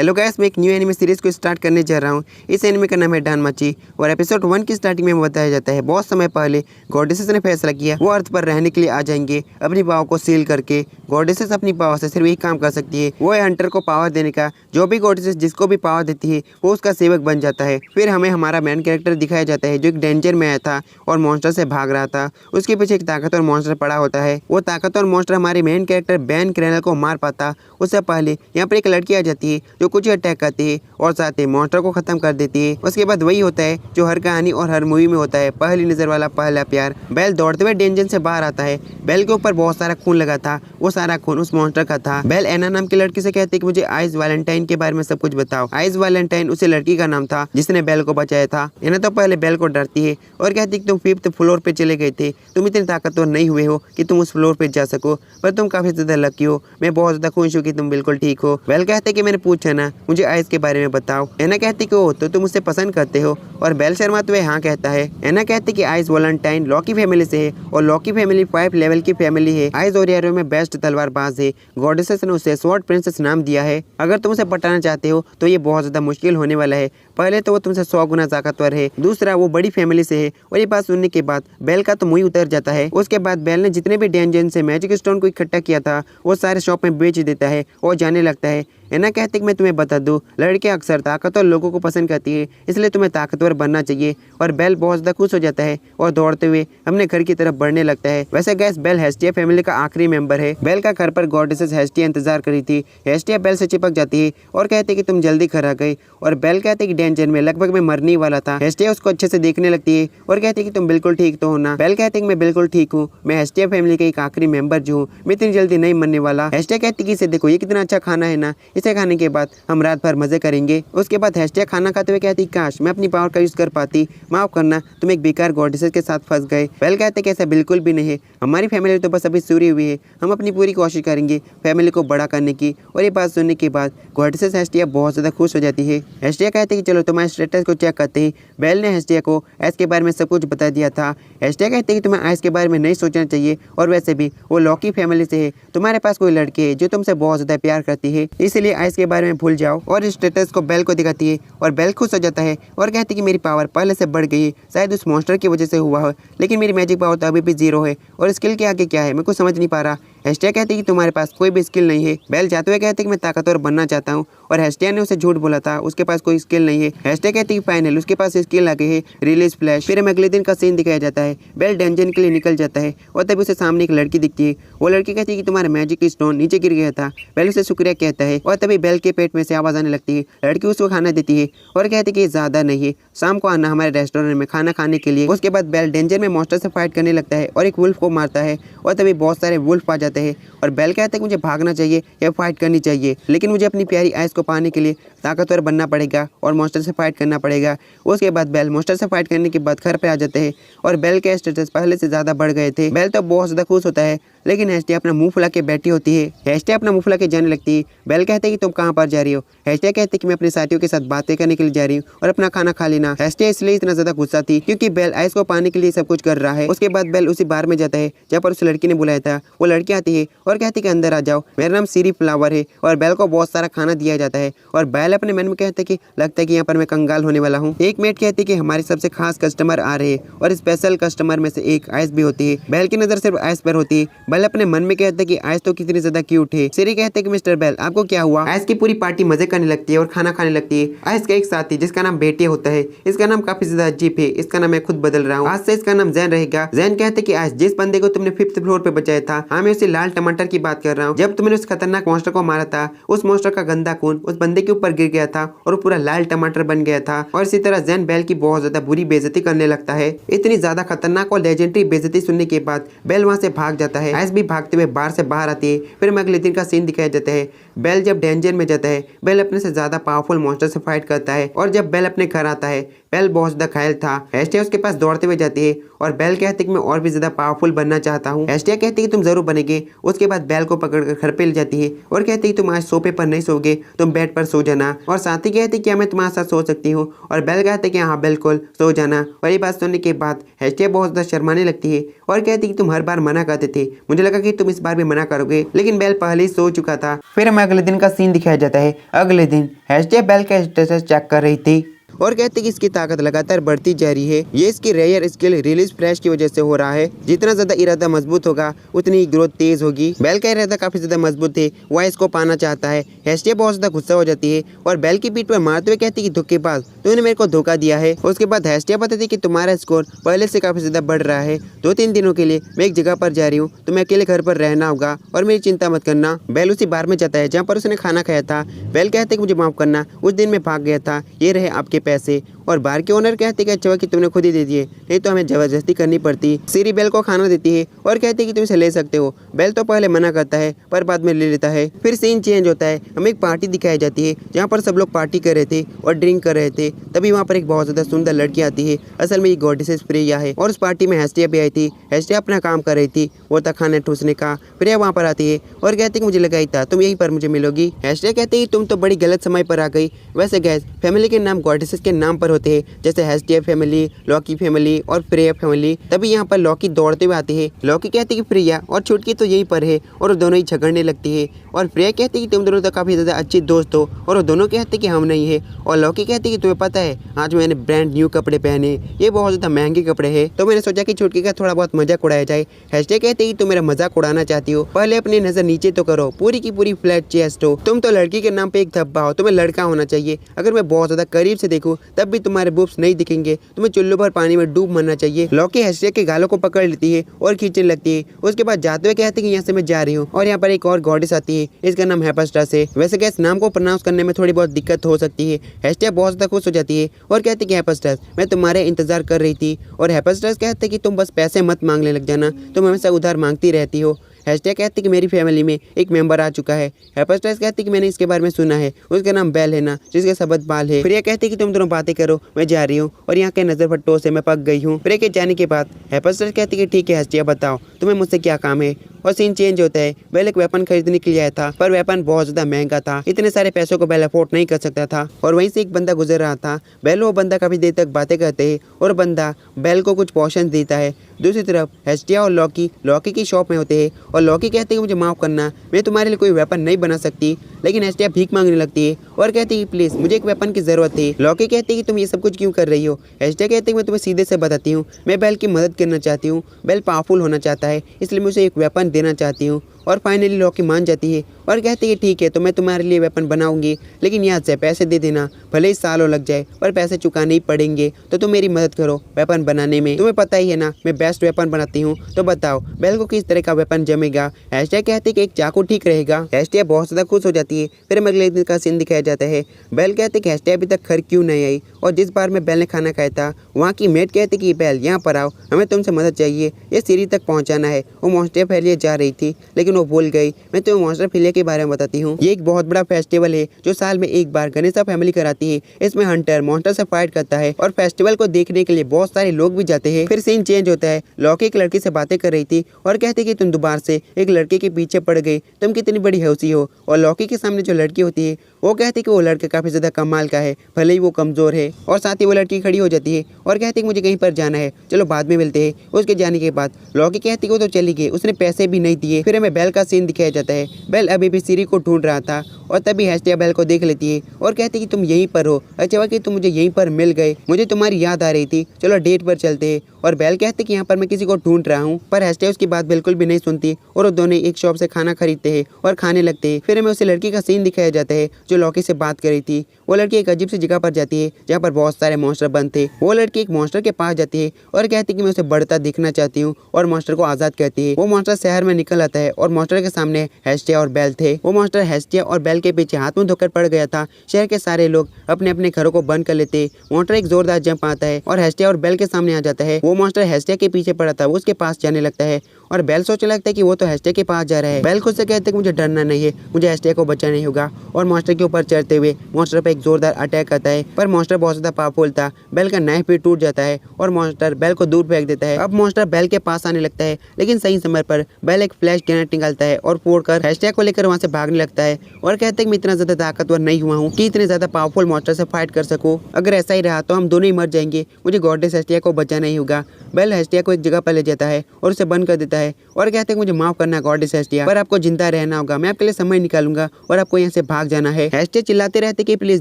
Hello guys, मैं एक new anime series को स्टार्ट करने जा रहा हूँ। इस एनिमे का नाम है डानमाची और एपिसोड 1 की स्टार्टिंग में बताया जाता है बहुत समय पहले गॉडेसेस ने फैसला किया वो अर्थ पर रहने के लिए आ जाएंगे अपनी पावर को सील करके। गॉडेसेस अपनी पावर से सिर्फ एक काम कर सकती है, वो है हंटर को पावर देने का। जो भी गॉडेसेस जिसको भी पावर देती है वो उसका सेवक बन जाता है। फिर हमें हमारा मेन कैरेक्टर दिखाया जाता है जो एक डेंजर में आया था और मॉन्स्टर से भाग रहा था। उसके पीछे एक ताकतवर मॉन्स्टर पड़ा होता है। वो ताकतवर मॉन्स्टर हमारे मेन कैरेक्टर बैन क्रैनल को मार पाता। उससे पहले यहाँ पर एक लड़की आ जाती है जो कुछ अटैक करती है और साथ ही मॉन्स्टर को खत्म कर देती है। उसके बाद वही होता है जो हर कहानी और हर मूवी में होता है, पहली नजर वाला पहला प्यार। बेल दौड़ते हुए डेंजन से बाहर आता है। बेल के ऊपर बहुत सारा खून लगा था, वो सारा खून उस मॉन्स्टर का था। बेल एना नाम की लड़की से कहती है कि मुझे आइस वैलेंटाइन के बारे में सब कुछ बताओ। आइस वैलेंटाइन उसी लड़की का नाम था जिसने बेल को बचाया था। एना तो पहले बेल को डरती है और कहती है कि तुम 5th फ्लोर पे चले गए थे, तुम इतने ताकतवर नहीं हुए हो कि तुम उस फ्लोर पे जा सको, पर तुम काफी ज्यादा लकी हो। मैं बहुत ज्यादा खुश हूँ कि तुम बिल्कुल ठीक हो। बेल कहते हैं कि मैंने पूछा ना, मुझे आइस के बारे में बताओ। एना कहती कि ओ तो तुम मुझसे पसंद करते हो, और बेल शर्माते हुए हाँ कहता है। एना कहती कि आइस वैलेंटाइन लॉकी फैमिली से है और लॉकी फैमिली 5 लेवल की फैमिली है। आइस ओरियारो में बेस्ट तलवारबाज है। गॉडेसेस ने उसे स्वॉर्ड प्रिंसेस नाम दिया है। अगर तुम उसे पटाना चाहते हो तो ये बहुत ज्यादा मुश्किल होने वाला है। पहले तो वो तुमसे 100 गुना ताकतवर है, दूसरा वो बड़ी फैमिली से है। और ये बात सुनने के बाद बेल का तो मुंह उतर जाता है। उसके बाद बेल ने जितने भी डेंजन से मैजिक स्टोन को इकट्ठा किया था वो सारे शॉप में बेच देता है और जाने लगता है। एना कहते कि मैं तुम्हें बता दूं, लड़कियां अक्सर ताकतवर लोगों को पसंद करती है, इसलिए तुम्हें ताकतवर बनना चाहिए। और बेल बहुत ज्यादा खुश हो जाता है और दौड़ते हुए अपने घर की तरफ बढ़ने लगता है। वैसे गैस बेल हेस्टिया फैमिली का आखिरी मेंबर है। बेल का घर पर गॉडेसेस हेस्टिया इंतजार करी थी। हेस्टिया बेल से चिपक जाती है और कहती है कि तुम जल्दी घर आ गई। और बेल कहते कि डेंजर में लगभग मैं मरने वाला था। हेस्टिया उसको अच्छे से देखने लगती है और कहती है कि तुम बिल्कुल ठीक तो हो ना। बेल कहते कि मैं बिल्कुल ठीक हूँ, मैं हेस्टिया फैमिली का एक आखिरी मेंबर जो हूँ, मैं इतनी जल्दी नहीं मरने वाला। हेस्टिया कहती कि इसे देखो, ये कितना अच्छा खाना है ना, इसे खाने के बाद हम रात भर मजे करेंगे। उसके बाद हेस्टिया खाना खाते हुए कहती काश मैं अपनी पावर का यूज कर पाती, माफ करना तुम एक बेकार गॉडेसेस के साथ फंस गए। बेल कहते कि ऐसा बिल्कुल भी नहीं है, हमारी फैमिली तो बस अभी शुरू हुई है, हम अपनी पूरी कोशिश करेंगे फैमिली को बड़ा करने की। और ये बात सुनने के बाद गॉडेसेस हेस्टिया बहुत ज्यादा खुश हो जाती है। हेस्टिया कहते कि चलो तुम्हारे स्टेटस को चेक करते हैं। बेल ने हेस्टिया को आइस के बारे में सब कुछ बता दिया था। हेस्टिया कहते कि तुम्हें आइस के बारे में नहीं सोचना चाहिए, और वैसे भी वो लॉकी फैमिली से है, तुम्हारे पास कोई लड़की है जो तुमसे बहुत ज्यादा प्यार करती है, इसलिए आइस के बारे में भूल जाओ। और इस स्टेटस को बेल को दिखाती है और बेल खुश हो जाता है और कहती कि मेरी पावर पहले से बढ़ गई है, शायद उस मॉन्स्टर की वजह से हुआ हो, लेकिन मेरी मैजिक पावर तो अभी भी 0 है और स्किल के आगे क्या है मैं कुछ समझ नहीं पा रहा। हेस्टिया कहती कि तुम्हारे पास कोई भी स्किल नहीं है। बेल जाते हुए कहते कि मैं ताकतवर बनना चाहता हूँ, और हेस्टिया ने उसे झूठ बोला था, उसके पास कोई स्किल नहीं है। हेस्टिया कहती कि फाइनल उसके पास स्किल आ गई है, रिलीज फ्लैश। फिर हमें अगले दिन का सीन दिखाया जाता है। बेल डेंजन के लिए निकल जाता है और तभी उसे सामने एक लड़की दिखती है। वो लड़की कहती है कि तुम्हारा मैजिक स्टोन नीचे गिर गया था। बेल उसे शुक्रिया कहता है और तभी बेल के पेट में से आवाज आने लगती है। लड़की उसको खाना देती है और कहती है कि ज्यादा नहीं है, शाम को आना हमारे रेस्टोरेंट में खाना खाने के लिए। उसके बाद बेल डेंजर में मॉन्स्टर से फाइट करने लगता है और एक वुल्फ को मारता है, और तभी बहुत सारे वुल्फ आ जाते हैं। और बेल कहते हैं कि मुझे भागना चाहिए या फाइट करनी चाहिए, लेकिन मुझे अपनी प्यारी आइस को पाने के लिए ताकतवर बनना पड़ेगा और मॉन्स्टर से फाइट करना पड़ेगा। उसके बाद बेल मॉन्स्टर से फाइट करने के बाद घर पे आ जाते हैं और बेल के स्टेटस पहले से ज्यादा बढ़ गए थे। बेल तो बहुत ज्यादा खुश होता है, लेकिन हेस्टिया अपना मुंह फुला के बैठी होती है। हेस्टिया अपना मुंह फुला के जाने लगती है। बेल कहते हैं कि तुम कहाँ पर जा रही हो। हेस्टिया कहते हैं कि मैं अपने साथियों के साथ बातें करने के लिए जा रही हूँ और अपना खाना खा लेना। हेस्टिया इसलिए इतना ज्यादा गुस्सा थी क्योंकि बेल आइस को पाने के लिए सब कुछ कर रहा है। उसके बाद बेल उसी बार में जाता है जहाँ पर उस लड़की ने बुलाया था। वो लड़की आती है और कहती है कि अंदर आ जाओ, मेरा नाम सीरी फ्लावर है। और बेल को बहुत सारा खाना दिया जाता है और बेल अपने मन में कहता है कि लगता है कि यहाँ पर मैं कंगाल होने वाला हूँ। एक मेट कहती है कि हमारे सबसे खास कस्टमर आ रहे हैं और स्पेशल कस्टमर में से एक आइस भी होती है। बेल की नजर सिर्फ आइस पर होती है। बेल अपने मन में कहता है कि आइस तो कितनी ज्यादा क्यूट है। सीरी कहते हैं कि मिस्टर बेल आपको क्या हुआ। आइस की पूरी पार्टी मजे करने लगती है और खाना खाने लगती है। आइस का एक साथी जिसका नाम बेटे होता है, इसका नाम काफी ज्यादा अजीब है, इसका नाम मैं खुद बदल रहा हूँ, आज से इसका नाम जैन रहेगा। जैन कहते हैं कि आइस जिस बंदे को तुमने 5th फ्लोर पे बचाया था, हाँ मैं उसी लाल टमाटर की बात कर रहा हूँ। जब तुमने उस खतरनाक मॉन्स्टर को मारा था, उस मॉन्स्टर का गंदा खून उस बंदे के ऊपर गिर गया था और वो पूरा लाल टमाटर बन गया था। और इसी तरह जैन बेल की बहुत ज्यादा बुरी बेइज्जती करने लगता है। इतनी ज्यादा खतरनाक और लेजेंडरी बेइज्जती सुनने के बाद बेल वहाँ से भाग जाता है। आइस भी भागते हुए बाहर से बाहर आती है। फिर हमें अगले दिन का सीन दिखाया जाता है। बेल जब डेंजर में जाता है, बेल अपने से ज्यादा पावरफुल मॉन्स्टर से फाइट करता है, और जब बेल अपने घर आता है, बेल बहुत ज्यादा घायल था। हेस्टिया उसके पास दौड़ते हुए जाती है और बेल कहती है कि मैं और भी ज्यादा पावरफुल बनना चाहता हूँ। हेस्टिया कहती है कि तुम जरूर बनेगे। उसके बाद बेल को पकड़कर घर पे ले जाती है और कहती है कि तुम आज सोफे पर नहीं सोओगे, तुम बेड पर सो जाना। और साथ ही कहती है कि मैं तुम्हारे साथ सो सकती हूँ, और बेल कहते हैं कि हाँ बिल्कुल सो जाना। और ये बात सुनने के बाद हेस्टिया बहुत ज्यादा शर्माने लगती है और कहती है कि तुम हर बार मना करते थे, मुझे लगा कि तुम इस बार भी मना करोगे, लेकिन बेल पहले ही सो चुका था। फिर हम हमें अगले दिन का सीन दिखाया जाता है। अगले दिन हेस्टिया बेल का स्टेटस चेक कर रही थी और कहते कि इसकी ताकत लगातार बढ़ती जा रही है। ये इसकी रेयर स्किल रिलीज फ्लैश की वजह से हो रहा है। जितना ज्यादा इरादा मजबूत होगा उतनी ही ग्रोथ तेज होगी। बेल का इरादा काफी ज्यादा मजबूत है, वह इसको पाना चाहता है। हेस्टिया बहुत ज्यादा गुस्सा हो जाती है और बेल की पीठ पर मारते हुए कहती कि धोखेबाज, तूने मेरे को धोखा दिया है। उसके बाद हेस्टिया बताती कि तुम्हारा स्कोर पहले से काफी ज्यादा बढ़ रहा है। 2-3 दिनों के लिए मैं एक जगह पर जा रही हूँ, तुम्हें अकेले घर पर रहना होगा और मेरी चिंता मत करना। बेल उसी बार में जाता है जहाँ पर उसने खाना खाया था। बेल कहते कि मुझे माफ करना, उस दिन मैं भाग गया था, ये रहे आपके पैसे। और बार के ओनर कहते कि अच्छा कि तुमने खुद ही दे दिए, नहीं तो हमें जबरदस्ती करनी पड़ती। सीरी बेल को खाना देती है और कहती है कि तुम इसे ले सकते हो। बेल तो पहले मना करता है पर बाद में ले लेता है। फिर सीन चेंज होता है, हमें एक पार्टी दिखाई जाती है जहाँ पर सब लोग पार्टी कर रहे थे और ड्रिंक कर रहे थे। तभी वहाँ पर एक बहुत ज्यादा सुंदर लड़की आती है। असल में ये गॉडेसेस फ्रेया है और उस पार्टी में हेस्टिया भी आई थी। हेस्टिया अपना काम कर रही थी, वो था खाना ठूसने का। फ्रेया वहाँ पर आती है और कहती कि मुझे लगा ही था तुम यहीं पर मुझे मिलोगी। हेस्टिया कहती है तुम तो बड़ी गलत समय पर आ गई। वैसे गैस फैमिली के नाम गॉडेसेस के नाम पर होते हैं, जैसे हेस्टिया फैमिली, लॉकी फैमिली और फ्रेया फैमिली। तभी यहाँ पर लॉकी दौड़ते हुए आती है। लॉकी कहती है कि फ्रेया और छुटकी तो यहीं पर है और वो दोनों ही झगड़ने लगती है। और फ्रेया कहती है कि तुम दोनों तो काफी ज्यादा अच्छी दोस्त हो और वो दोनों कहते हैं कि हम नहीं है। और लॉकी कहती है कि तुम्हें पता है आज मैंने ब्रांड न्यू कपड़े पहने, ये बहुत ज्यादा महंगे कपड़े हैं, तो मैंने सोचा कि छुटकी का थोड़ा बहुत मजाक उड़ाया जाए। हेस्टिया कहती है कि तुम मेरा मजाक उड़ाना चाहती हो, पहले अपनी नजर नीचे तो करो, पूरी की पूरी फ्लैट चेस्ट हो, तुम तो लड़की के नाम पे एक धब्बा हो, तुम्हें लड़का होना चाहिए। अगर मैं बहुत ज्यादा करीब से देखूं तब भी तुम्हारे बूब्स नहीं दिखेंगे, तुम्हें चुल्लू भर पानी में डूब मरना चाहिए। लॉकी हेस्टिया के गालों को पकड़ लेती है और खींचने लगती है। उसके बाद जाते हुए कहते हैं कि यहाँ से मैं जा रही हूँ। और यहाँ पर एक और गॉडेस आती है, इसका नाम हेफेस्टस है। वैसे क्या इस नाम को प्रोनाउंस करने में थोड़ी बहुत दिक्कत हो सकती है। हेस्टिया बहुत ज्यादा खुश हो जाती है और कहती है कि हेफेस्टस मैं तुम्हारे इंतजार कर रही थी। और हेफेस्टस कहते हैं कि तुम बस पैसे मत मांगने लग जाना, तुम हमेशा उधार मांगती रहती हो। हेस्टिया कहती कि मेरी फैमिली में एक मेंबर आ चुका है। हेफेस्टस कहती कि मैंने इसके बारे में सुना है, उसका नाम बेल है ना, जिसके सबद बाल है। फ्रेया कहती कि तुम दोनों बातें करो, मैं जा रही हूँ और यहाँ के नजर फट्टों से मैं पक गई हूँ। फ्रेया के जाने के बाद हेफेस्टस कहती कि ठीक है हेस्टिया बताओ तुम्हें मुझसे क्या काम है। और सीन चेंज होता है। बेल एक वेपन खरीदने के लिए आया था पर वेपन बहुत ज्यादा महंगा था, इतने सारे पैसों को बेल अफोर्ड नहीं कर सकता था। और वहीं से एक बंदा गुजर रहा था। बेल वो बंदा काफी देर तक बातें करते हैं और बंदा बेल को कुछ पोशन देता है। दूसरी तरफ हेस्टिया और लॉकी की शॉप में होते हैं और लॉकी कहते हैं मुझे माफ करना, मैं तुम्हारे लिए कोई वेपन नहीं बना सकती। लेकिन हेस्टिया भीख मांगने लगती है और कहती है प्लीज मुझे एक वेपन की जरूरत है। लॉकी कहती है कि तुम ये सब कुछ क्यों कर रही हो। हेस्टिया कहती है मैं तुम्हें सीधे से बताती हूँ, मैं बेल की मदद करना चाहती हूँ। बेल पावरफुल होना चाहता है इसलिए मैं उसे एक वेपन देना चाहती हूँ। और फाइनली लॉकी मान जाती है और कहती है ठीक है तो मैं तुम्हारे लिए वेपन बनाऊंगी, लेकिन याद से पैसे दे देना, भले ही सालों लग जाए पर पैसे चुकाने ही पड़ेंगे। तो तुम मेरी मदद करो वेपन बनाने में, तुम्हें पता ही है ना मैं बेस्ट वेपन बनाती हूँ। तो बताओ बेल को किस तरह का वेपन जमेगा। हेस्टिया कहती है कि एक चाकू ठीक रहेगा। हेस्टिया बहुत ज्यादा खुश हो जाती है। फिर हमें अगले दिन का सीन दिखाया जाता है। बेल कहते कि हेस्टिया अभी तक घर क्यों नहीं आई और जिस बार में बेल ने खाना खाया था वहाँ की मेट कहती कि बेल यहाँ पर आओ, हमें तुमसे मदद चाहिए, ये सीढ़ी तक पहुँचाना है। वो मॉन्स्टर फैलिए जा रही थी लेकिन वो भूल गई। मैं तुम्हें मॉन्स्टर फैलिया के बारे में बताती हूँ। ये एक बहुत बड़ा फेस्टिवल है जो साल में एक बार गणेशा फैमिली कराती है। इसमें हंटर मॉन्स्टर से फाइट करता है और फेस्टिवल को देखने के लिए बहुत सारे लोग भी जाते हैं। फिर सीन चेंज होता है। लॉकी एक लड़की से बातें कर रही थी और कहती कि तुम दोबारा से एक लड़के के पीछे पड़ गई, तुम कितनी बड़ी हौसी हो। और लॉकी के सामने जो लड़की होती है वो कहती कि वो लड़का काफी ज्यादा कमाल का है, भले ही वो कमजोर है। और साथ ही वो लड़की खड़ी हो जाती है और कहती कि मुझे कहीं पर जाना है, चलो बाद में मिलते हैं। उसके जाने के बाद लॉकी कहती कि वो तो चली गई, उसने पैसे भी नहीं दिए। फिर हमें बेल का सीन दिखाया जाता है। बेल अभी भी सीरी को ढूंढ रहा था और तभी हेस्टिया बेल को देख लेती है और कहती कि तुम यहीं पर हो। अच्छा कि तुम मुझे यहीं पर मिल गए, मुझे तुम्हारी याद आ रही थी, चलो डेट पर चलते हैं। और बेल कहती कि यहाँ पर मैं किसी को ढूंढ रहा हूँ, पर हेस्टिया उसकी बात बिल्कुल भी नहीं सुनती और वो दोनों एक शॉप से खाना खरीदते हैं और खाने लगते हैं। फिर हमें उसी लड़की का सीन दिखाया जाता है जो लॉकी से बात कर रही थी। वो लड़की एक अजीब सी जगह पर जाती है जहाँ पर बहुत सारे मॉन्स्टर बंद थे। वो लड़की एक मॉन्स्टर के पास जाती है और कहती है कि मैं उसे बढ़ता दिखना चाहती हूँ और मॉन्स्टर को आजाद करती है। वो मॉन्स्टर शहर में निकल आता है और मॉन्स्टर के सामने हेस्टिया और बेल थे। वो मॉन्स्टर हेस्टिया और बेल के पीछे हाथ में धोकर पड़ गया था। शहर के सारे लोग अपने अपने घरों को बंद कर लेते। मॉन्स्टर एक जोरदार जंप आता है और हेस्टिया और बेल के सामने आ जाता है। वो मॉन्स्टर हेस्टिया के पीछे पड़ा था, वो उसके पास जाने लगता है और बेल सोचने लगता है कि वो तो हेस्टिया के पास जा रहा है। बेल खुद से कहते हैं कि मुझे डरना नहीं है, मुझे हेस्टिया को बचाना ही होगा। और मॉन्स्टर के ऊपर चढ़ते हुए मॉन्स्टर पे एक जोरदार अटैक करता है, पर मॉन्स्टर बहुत ज्यादा पावरफुल था। बेल का नाइफ भी टूट जाता है और मॉन्स्टर बेल को दूर फेंक देता है। अब मॉन्स्टर बेल के पास आने लगता है, लेकिन सही समय पर बेल एक फ्लैश ग्रेनेड निकालता है और फोड़कर हेस्टिया को लेकर वहाँ से भागने लगता है और कहते हैं कि मैं इतना ज्यादा ताकतवर नहीं हुआ हूँ कि इतने ज्यादा पावरफुल मॉन्स्टर से फाइट कर सकूं। अगर ऐसा ही रहा तो हम दोनों ही मर जाएंगे, मुझे गॉडेस हेस्टिया को बचाना ही होगा। बेल हेस्टिया को एक जगह पर ले जाता है और उसे बंद कर देता है और कहते हैं मुझे माफ करना गॉडेस हेस्टिया, पर आपको जिंदा रहना होगा, मैं आपके लिए समय निकालूंगा और आपको यहाँ से भाग जाना है। हेस्टिया चिल्लाते रहते कि प्लीज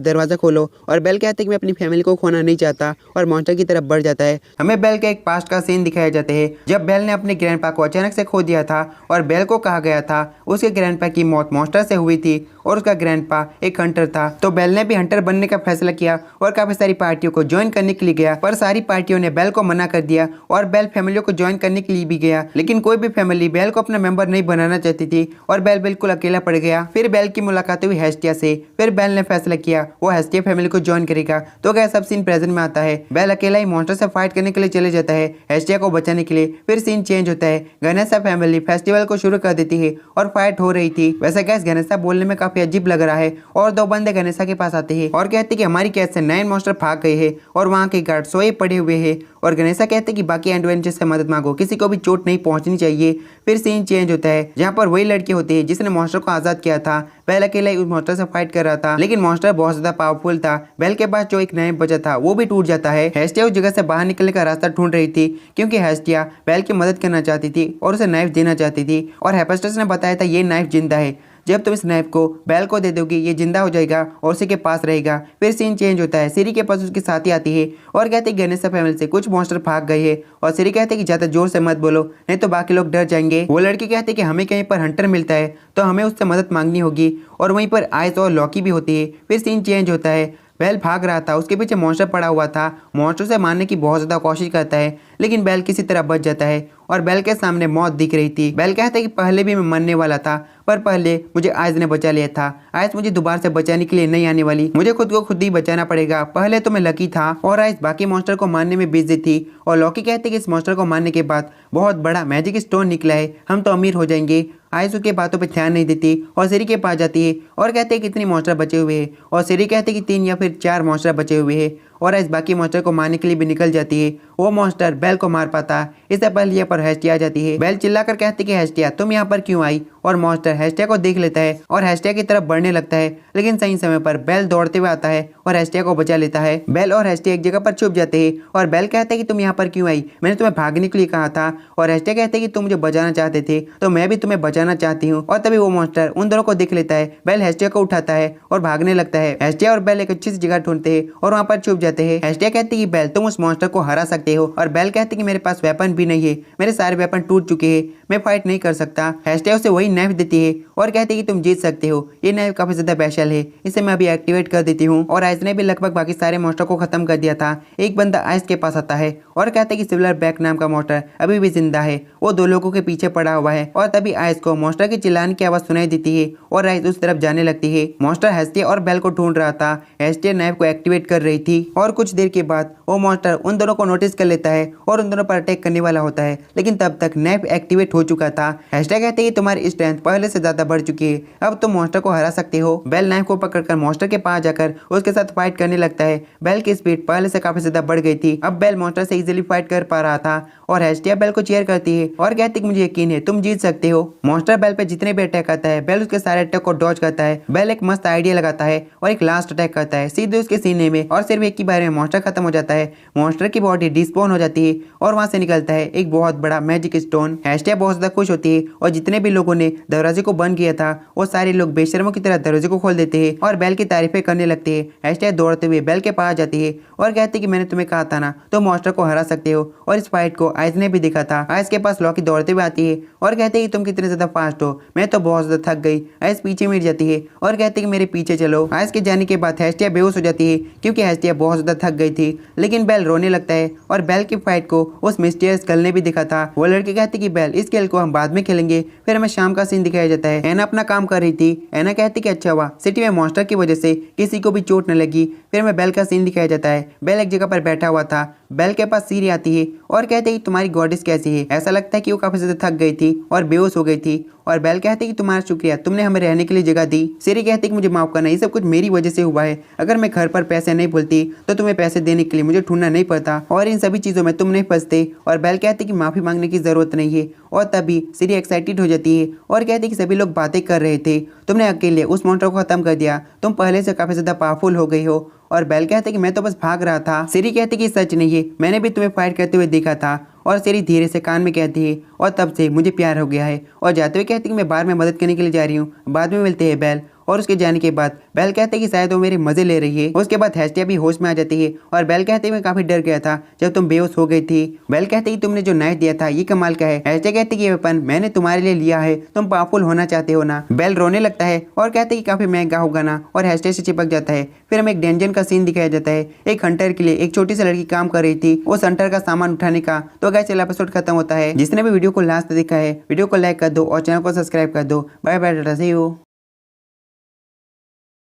दरवाजा खोलो और बेल कहते कि मैं अपनी फैमिली को खोना नहीं चाहता और मॉन्स्टर की तरफ बढ़ जाता है। हमें बेल के एक पास्ट का सीन दिखाया जाता है जब बेल ने अपने ग्रैंडपा को अचानक से खो दिया था और बेल को कहा गया था उसके ग्रैंडपा की मौत मॉन्स्टर से हुई थी और उसका ग्रैंडपा एक हंटर था। तो बेल ने भी हंटर बनने का फैसला किया और काफी सारी पार्टियों को ज्वाइन करने के लिए गया, पर सारी पार्टियों ने बेल को मना कर दिया और बेल फैमिलियों को ज्वाइन करने के लिए भी गया, लेकिन कोई भी फैमिली बेल को अपना मेंबर नहीं बनाना चाहती थी और बेल बिल्कुल अकेला पड़ गया। फिर बेल की मुलाकात हुई हेस्टिया से, फिर बेल ने फैसला किया वो हेस्टिया फैमिली को ज्वाइन करेगा। तो क्या सब सीन प्रेजेंट में आता है, बेल अकेला ही मॉन्स्टर से फाइट करने के लिए चले जाता है हेस्टिया को बचाने के लिए। फिर सीन चेंज होता है, गणेशा फैमिली फेस्टिवल को शुरू कर देती है और फाइट हो रही थी। वैसे गैस गणेशा बोलने में काफी अजीब लग रहा है और दो बंदे गणेशा के पास आते हैं और कहते कि हमारी कैद से 9 मॉन्स्टर भाग गए हैं और वहाँ के गार्ड सोए पड़े हुए हैं और गणेशा कहते कि बाकी एडवेंचर से मदद मांगो, किसी को भी चोट नहीं पहुंचनी चाहिए। फिर सीन चेंज होता है जहाँ पर वही लड़की होती है जिसने मॉन्स्टर को आजाद किया था। बेल अकेला ही उस मॉन्स्टर से फाइट कर रहा था, लेकिन मॉन्स्टर बहुत ज्यादा पावरफुल था। बेल के पास जो एक नाइफ बचा था वो भी टूट जाता है। हेस्टिया उस जगह से बाहर निकलने का रास्ता ढूंढ रही थी क्योंकि हेस्टिया बेल की मदद करना चाहती थी और उसे नाइफ देना चाहती थी और हेफेस्टस ने बताया था ये नाइफ जिंदा है, जब तुम इस नाइफ को बेल को दे दोगी ये जिंदा हो जाएगा और उसी के पास रहेगा। फिर सीन चेंज होता है, सीरी के पास उसकी साथी आती है और कहते हैं गणेशा फैमिली से कुछ मॉन्स्टर भाग गए हैं और सीरी कहते हैं कि ज्यादा जोर से मत बोलो नहीं तो बाकी लोग डर जाएंगे। वो लड़की कहती है कि हमें कहीं पर हंटर मिलता है तो हमें उससे मदद मांगनी होगी और वहीं पर आइस और लॉकी भी होती है। फिर सीन चेंज होता है, बेल भाग रहा था, उसके पीछे मॉन्स्टर पड़ा हुआ था, मॉन्स्टर से मारने की बहुत ज्यादा कोशिश करता है लेकिन बेल किसी तरह बच जाता है और बेल के सामने मौत दिख रही थी। बेल कहता है कि पहले भी मैं मरने वाला था पर पहले मुझे आइस ने बचा लिया था, आइस मुझे दोबारा से बचाने के लिए नहीं आने वाली, मुझे खुद को खुद ही बचाना पड़ेगा। पहले तो मैं लकी था और आइस बाकी मॉन्स्टर को मारने में बिजी थी और लॉकी कहते कि इस मॉन्स्टर को मारने के बाद बहुत बड़ा मैजिक स्टोन निकला है, हम तो अमीर हो जाएंगे। आइस उसके बातों पर ध्यान नहीं देती और सीरी के पास जाती है और कहते हैं कितनी मॉन्स्टर बचे हुए हैं और सीरी कहते हैं कि 3 या फिर 4 मॉन्स्टर बचे हुए हैं और आइस बाकी मॉन्स्टर को मारने के लिए भी निकल जाती है। वो मॉन्स्टर बेल को मार पाता, इससे पहले यहाँ पर हेस्टिया आ जाती है। बेल चिल्लाकर कहती कि हेस्टिया तुम यहाँ पर क्यों आई और मॉन्स्टर हेस्टिया को देख लेता है और हेस्टिया की तरफ बढ़ने लगता है, लेकिन सही समय पर बेल दौड़ते हुए आता है और हेस्टिया को बचा लेता है। बेल और हेस्टिया एक जगह पर छुप जाते हैं और बेल कहते हैं कि तुम यहाँ पर क्यों आई, मैंने तुम्हें भागने के लिए कहा था और हेस्टिया कहते हैं कि तुम मुझे बचाना चाहते थे तो मैं भी तुम्हें बचाना चाहती हूँ। और तभी वो मॉन्स्टर उन दोनों को देख लेता है, बेल हेस्टिया को उठाता है और भागने लगता है। हेस्टिया और बेल एक अच्छी सी जगह ढूंढते हैं और वहाँ पर छुप जाते हैं। हेस्टिया कहती है कि बेल तुम उस मॉन्स्टर को हरा सकते हो और बेल कहती है कि मेरे पास वेपन भी नहीं है, मेरे सारे वेपन टूट चुके हैं, मैं फाइट नहीं कर सकता। हेस्टिया उसे वही नाइफ देती है और कहती है कि तुम जीत सकते हो, ये नाइफ काफी ज्यादा स्पेशल है, इसे मैं अभी एक्टिवेट कर देती हूँ। और आइस ने भी लगभग बाकी सारे मॉन्स्टर को खत्म कर दिया था। एक बंदा आइस के पास आता है और कहता है कि सिल्वर बैक नाम का मॉन्स्टर अभी भी जिंदा है, वो 2 लोगों के पीछे पड़ा हुआ है। और तभी आइस को मॉन्स्टर की चिल्लाने की आवाज सुनाई देती है और आइस उस तरफ जाने लगती है। मॉन्स्टर हेस्टिया और बेल को ढूंढ रहा था, हेस्टिया नाइफ को एक्टिवेट कर रही थी और कुछ देर के बाद वो मॉन्स्टर उन दोनों को नोटिस कर लेता है और उन दोनों पर अटैक करने वाला होता है, लेकिन तब तक नाइफ एक्टिवेट हो चुका था। हेस्टिया कहते हैं कि तुम्हारी स्ट्रेंथ पहले से ज्यादा बढ़ चुकी है, अब तुम मॉन्स्टर को हरा सकते हो। बेल नाइफ को पकड़कर मॉन्स्टर के पास जाकर उसके साथ फाइट करने लगता है। बेल की स्पीड पहले से काफी ज्यादा बढ़ गई थी, अब बेल मॉन्स्टर से इजीली फाइट कर पा रहा था और हेस्टिया बेल को चीयर करती है और कहती है कि मुझे यकीन है तुम जीत सकते हो। मॉन्स्टर बेल पे जितने भी अटैक आता है बेल उसके सारे अटैक को डॉज करता है। बेल एक मस्त आइडिया लगाता है और एक लास्ट अटैक करता है सीधे उसके सीने में और सिर्फ एक ही बार में मॉन्स्टर खत्म हो जाता है। मॉन्स्टर की बॉडी डिस्पोन हो जाती है और वहां से निकलता है एक बहुत बड़ा मैजिक स्टोन। हेस्टिया बहुत ज्यादा खुश होती है और जितने भी लोगों ने दरवाजे को बंद किया था वो सारे लोग बेशर्मों की तरह दरवाजे को खोल देते हैं और बेल की तारीफें करने लगते हैं। हेस्टिया दौड़ते हुए बेल के पास जाती है और कहती है कि मैंने तुम्हें कहा था ना तुम मॉन्स्टर को हरा सकते हो। और इस फाइट को आइस ने भी देखा था। आइस के पास लॉकी दौड़ते हुए आती है और कहती है कि तुम कितने ज्यादा फास्ट हो, मैं तो बहुत ज्यादा थक गई। आइस पीछे मिट जाती है और कहती है कि मेरे पीछे चलो। आइस के जाने के बाद हेस्टिया बेहोश हो जाती है क्योंकि हेस्टिया बहुत ज्यादा थक गई थी, लेकिन बेल रोने लगता है और बेल की फाइट को उस मिस्टीरियस गर्ल ने भी देखा था। वो लड़की कहती कि बेल इस खेल को हम बाद में खेलेंगे। फिर हमें शाम का सीन दिखाया जाता है, एना अपना काम कर रही थी। एना कहती कि अच्छा हुआ सिटी में मॉन्स्टर की वजह से किसी को भी चोट न लगी। फिर हमें बेल का सीन दिखाया जाता है, बेल एक जगह पर बैठा हुआ था। बेल के पास सीरी आती है और कहते हैं कि तुम्हारी गॉडेस कैसी है। ऐसा लगता है कि वो काफी ज्यादा थक गई थी और बेहोश हो गई थी। और बेल कहती है कि तुम्हारा शुक्रिया, तुमने हमें रहने के लिए जगह दी। सीरी कहती है कि मुझे माफ करना, ये सब कुछ मेरी वजह से हुआ है। अगर मैं घर पर पैसे नहीं बोलती तो तुम्हें पैसे देने के लिए मुझे ढूंढना नहीं पड़ता और इन सभी चीजों में तुम नहीं फंसते। और बेल कहती है कि माफी मांगने की जरूरत नहीं है। और तभी सीरी एक्साइटेड हो जाती है और कहती है कि सभी लोग बातें कर रहे थे, तुमने अकेले उस मॉन्स्टर को खत्म कर दिया, तुम पहले से काफी ज्यादा पावरफुल हो गई हो। और बेल कहते कि मैं तो बस भाग रहा था। सीरी कहती कि सच नहीं है, मैंने भी तुम्हें फाइट करते हुए देखा था। और सीरी धीरे से कान में कहती है और तब से मुझे प्यार हो गया है। और जाते हुए कहती है कि मैं बार में मदद करने के लिए जा रही हूँ। बाद में मिलते हैं बेल और उसके जाने के बाद बेल कहते हैं कि शायद वो मेरे मजे ले रही है। उसके बाद हेस्टिया भी होश में आ जाती है और बेल कहते हैं मैं काफी डर गया था जब तुम बेहोश हो गई थी। बेल कहते हैं कि तुमने जो नाइफ दिया था ये कमाल का है। हेस्टिया कहती है कि ये वेपन मैंने तुम्हारे लिए लिया है, तुम पावरफुल होना चाहते हो ना। बेल रोने लगता है और कहते हैं कि काफी महंगा होगा ना और हेस्टिया से चिपक जाता है। फिर हमें एक डेंजन का सीन दिखाया जाता है। एक हंटर के लिए एक छोटी सी लड़की काम कर रही थी उस हंटर का सामान उठाने का। तो गाइस चलो एपिसोड खत्म होता है। जिसने भी वीडियो को लास्ट देखा है वीडियो को लाइक कर दो और चैनल को सब्सक्राइब कर दो। Bye bye, tata, see you.